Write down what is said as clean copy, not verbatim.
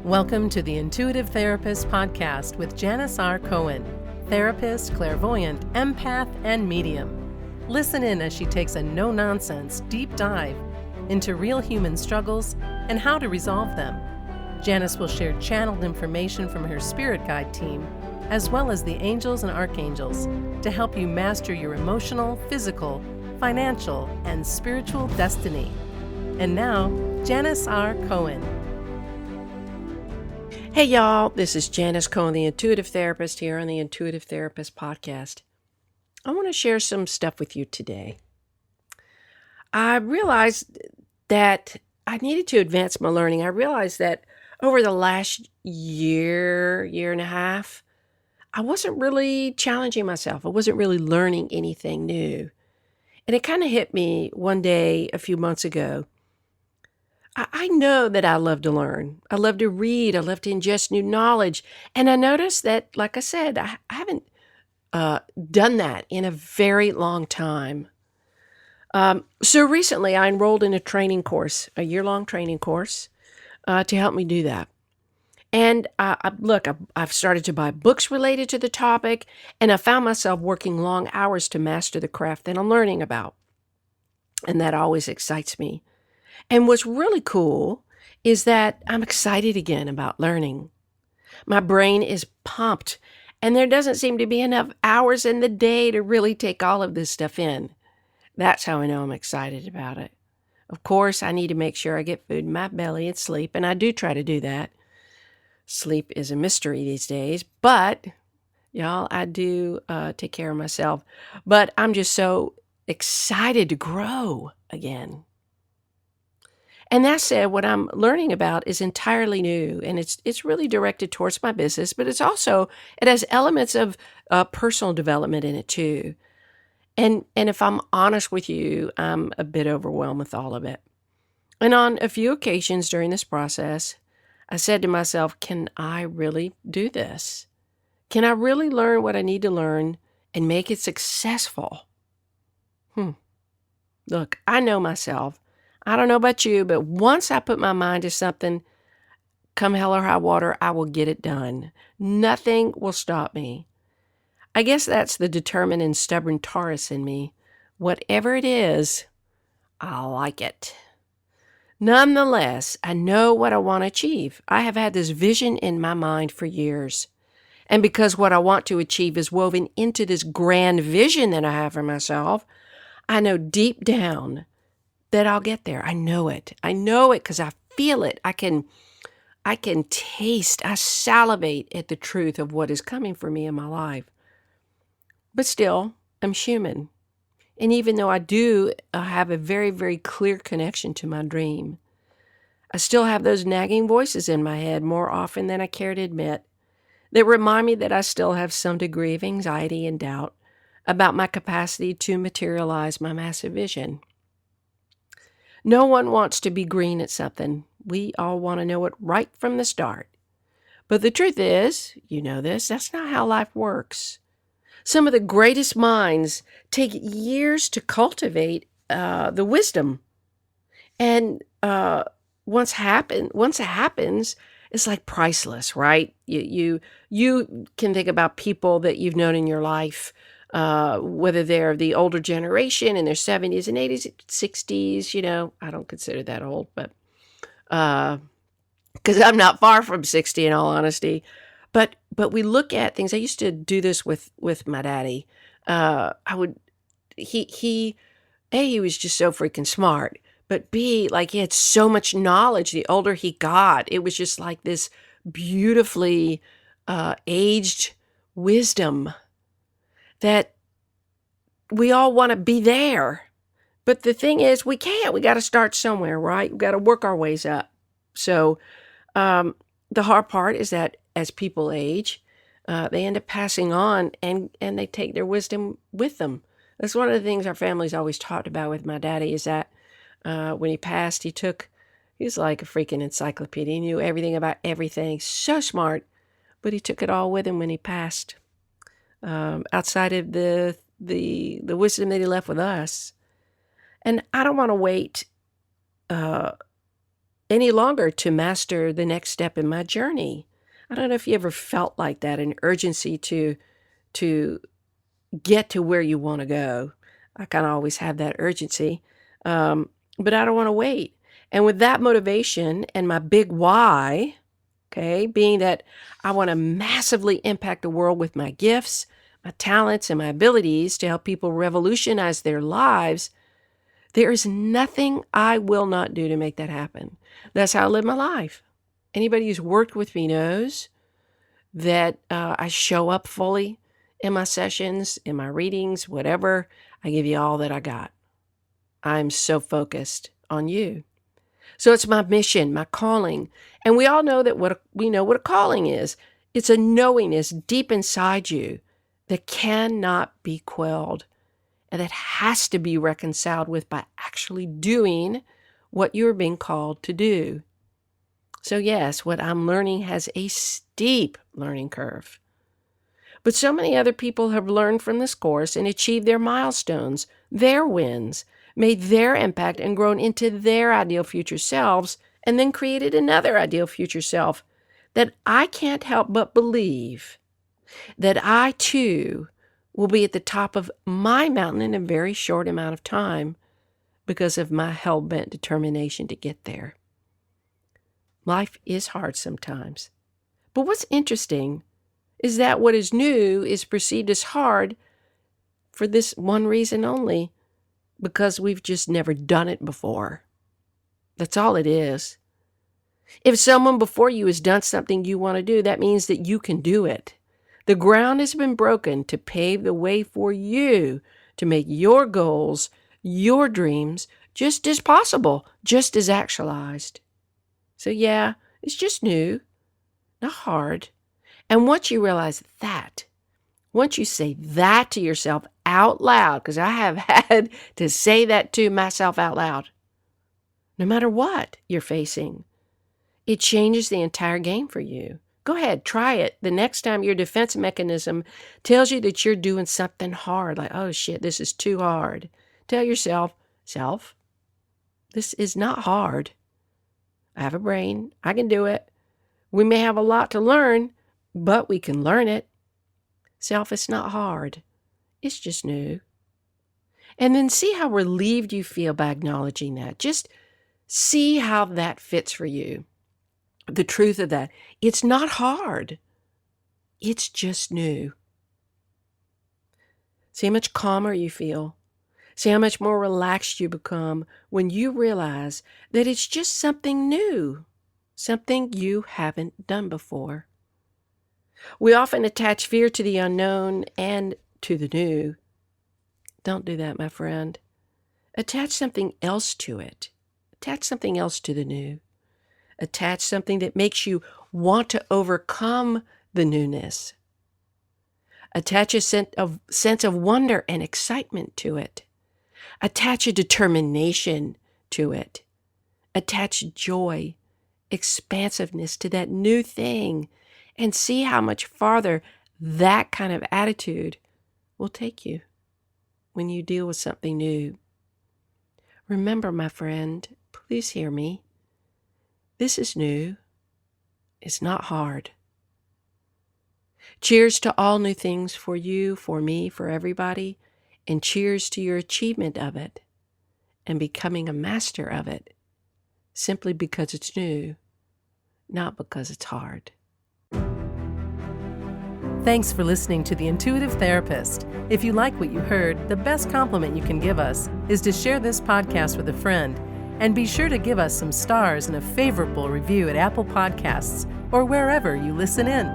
Welcome to the Intuitive Therapist Podcast with Janis R. Cohen, therapist, clairvoyant, empath, and medium. Listen in as she takes a no-nonsense deep dive into real human struggles and how to resolve them. Janis will share channeled information from her spirit guide team, as well as the angels and archangels, to help you master your emotional, physical, financial, and spiritual destiny. And now, Janis R. Cohen. Hey y'all, this is Janis Cohen, the Intuitive Therapist here on the Intuitive Therapist Podcast. I want to share some stuff with you today. I realized that I needed to advance my learning. I realized that over the last year and a half, I wasn't really challenging myself. I wasn't really learning anything new. And it kind of hit me one day a few months ago. I know that I love to learn. I love to read. I love to ingest new knowledge. And I noticed that, like I said, I haven't done that in a very long time. So recently I enrolled in a training course, a year-long training course, to help me do that. And I've started to buy books related to the topic, and I found myself working long hours to master the craft that I'm learning about. And that always excites me. And what's really cool is that I'm excited again about learning. My brain is pumped, and there doesn't seem to be enough hours in the day to really take all of this stuff in. That's how I know I'm excited about it. Of course, I need to make sure I get food in my belly and sleep, and I do try to do that. Sleep is a mystery these days, but y'all, I do take care of myself. But I'm just so excited to grow again. And that said, what I'm learning about is entirely new, and it's really directed towards my business, but it has elements of personal development in it too. And if I'm honest with you, I'm a bit overwhelmed with all of it. And on a few occasions during this process, I said to myself, can I really do this? Can I really learn what I need to learn and make it successful? Look, I know myself. I don't know about you, but once I put my mind to something, come hell or high water, I will get it done. Nothing will stop me. I guess that's the determined and stubborn Taurus in me. Whatever it is, I like it. Nonetheless, I know what I want to achieve. I have had this vision in my mind for years. And because what I want to achieve is woven into this grand vision that I have for myself, I know deep down that I'll get there. I know it. I know it because I feel it. I can taste, I salivate at the truth of what is coming for me in my life. But still, I'm human. And even though I do have a very, very clear connection to my dream, I still have those nagging voices in my head more often than I care to admit that remind me that I still have some degree of anxiety and doubt about my capacity to materialize my massive vision. No one wants to be green at something. We all want to know it right from the start. But the truth is, you know this, that's not how life works. Some of the greatest minds take years to cultivate the wisdom. And once it happens, it's like priceless, right? You can think about people that you've known in your life, whether they're the older generation in their 70s and 80s, 60s, I don't consider that old, but because I'm not far from 60 in all honesty. But we look at things. I used to do this with my daddy. He was just so freaking smart, but B, like he had so much knowledge. The older he got, it was just like this beautifully aged wisdom that we all want to be there. But the thing is, we can't. We got to start somewhere, right? We got to work our ways up. So the hard part is that as people age, they end up passing on and they take their wisdom with them. That's one of the things our family's always talked about with my daddy is that when he passed, he's like a freaking encyclopedia. He knew everything about everything. So smart, but he took it all with him when he passed. Outside of the wisdom that he left with us. And I don't want to wait any longer to master the next step in my journey. I don't know if you ever felt like that, an urgency to get to where you want to go. I kind of always have that urgency, but I don't want to wait. And with that motivation and my big why, okay, being that I want to massively impact the world with my gifts, my talents, and my abilities to help people revolutionize their lives, there is nothing I will not do to make that happen. That's how I live my life. Anybody who's worked with me knows that I show up fully in my sessions, in my readings, whatever. I give you all that I got. I'm so focused on you. So it's my mission, my calling. And we all know that we know what a calling is. It's a knowingness deep inside you that cannot be quelled and that has to be reconciled with by actually doing what you're being called to do. So yes, what I'm learning has a steep learning curve. But so many other people have learned from this course and achieved their milestones, their wins, made their impact, and grown into their ideal future selves, and then created another ideal future self that I can't help but believe that I too will be at the top of my mountain in a very short amount of time because of my hell-bent determination to get there. Life is hard sometimes. But what's interesting is that what is new is perceived as hard for this one reason only, because we've just never done it before. That's all it is. If someone before you has done something you want to do, that means that you can do it. The ground has been broken to pave the way for you to make your goals, your dreams, just as possible, just as actualized. So yeah, it's just new, not hard. And once you realize that, once you say that to yourself out loud, because I have had to say that to myself out loud, no matter what you're facing, it changes the entire game for you. Go ahead, try it. The next time your defense mechanism tells you that you're doing something hard, like, oh shit, this is too hard. Tell yourself, self, this is not hard. I have a brain. I can do it. We may have a lot to learn, but we can learn it. Self, it's not hard. It's just new. And then see how relieved you feel by acknowledging that. Just see how that fits for you. The truth of that. It's not hard. It's just new. See how much calmer you feel. See how much more relaxed you become when you realize that it's just something new, something you haven't done before. We often attach fear to the unknown and to the new. Don't do that, my friend. Attach something else to it. Attach something else to the new. Attach something that makes you want to overcome the newness. Attach a sense of wonder and excitement to it. Attach a determination to it. Attach joy, expansiveness to that new thing, and see how much farther that kind of attitude will take you when you deal with something new. Remember, my friend, please hear me. This is new. It's not hard. Cheers to all new things for you, for me, for everybody, and cheers to your achievement of it and becoming a master of it simply because it's new, not because it's hard. Thanks for listening to The Intuitive Therapist. If you like what you heard, the best compliment you can give us is to share this podcast with a friend, and be sure to give us some stars and a favorable review at Apple Podcasts or wherever you listen in.